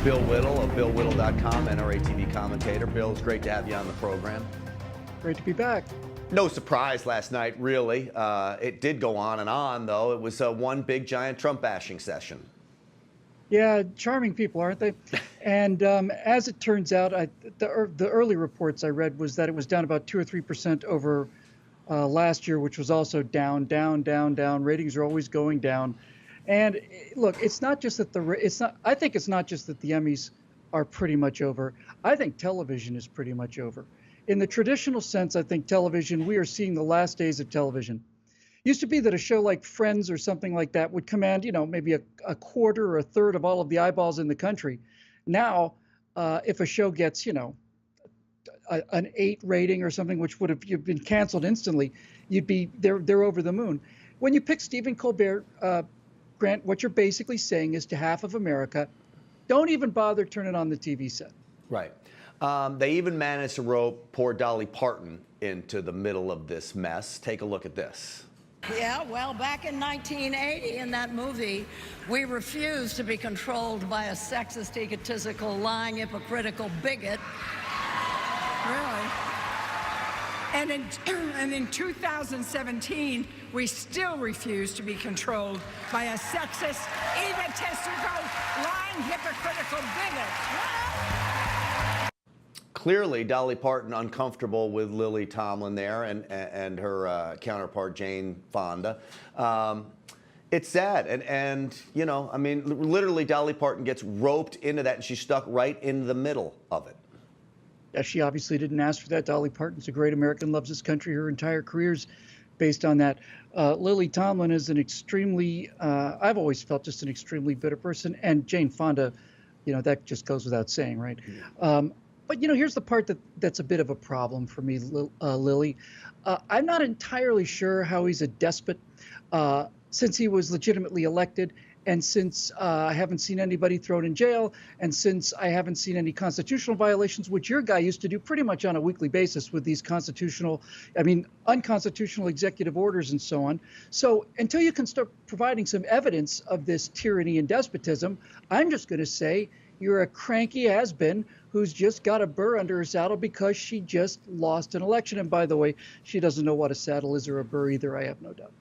Bill Whittle of BillWhittle.com, NRATV commentator. Bill, it's great to have you on the program. Great to be back. No surprise last night, really. It did go on and on, though. It was one big, giant Trump bashing session. Yeah, charming people, aren't they? And as it turns out, the early reports I read was that it was down about 2 or 3% over last year, which was also down. Ratings are always going down. And look, it's not just that I think it's not just that the Emmys are pretty much over. I think television is pretty much over. In the traditional sense, I think television, we are seeing the last days of television. Used to be that a show like Friends or something like that would command, maybe a quarter or a third of all of the eyeballs in the country. Now, if a show gets, an 8 rating or something, which would have been canceled instantly, they're over the moon. When you pick Stephen Colbert, Grant, what you're basically saying is to half of America, don't even bother turning on the TV set. Right. They even managed to rope poor Dolly Parton into the middle of this mess. Take a look at this. Yeah, well, back in 1980 in that movie, we refused to be controlled by a sexist, egotistical, lying, hypocritical bigot. Really? And in 2017, we still refuse to be controlled by a sexist, egotistical, lying, hypocritical bigot. Clearly, Dolly Parton uncomfortable with Lily Tomlin there and her counterpart, Jane Fonda. It's sad. And literally Dolly Parton gets roped into that and she's stuck right in the middle of it. Yeah, she obviously didn't ask for that. Dolly Parton's a great American, loves this country. Her entire career's based on that. Lily Tomlin is an extremely, I've always felt just an extremely bitter person. And Jane Fonda, that just goes without saying, right? But, here's the part that's a bit of a problem for me, Lily. I'm not entirely sure how he's a despot since he was legitimately elected. And since I haven't seen anybody thrown in jail, and since I haven't seen any constitutional violations, which your guy used to do pretty much on a weekly basis with these unconstitutional executive orders and so on. So until you can start providing some evidence of this tyranny and despotism, I'm just going to say you're a cranky has-been who's just got a burr under her saddle because she just lost an election. And by the way, she doesn't know what a saddle is or a burr either, I have no doubt.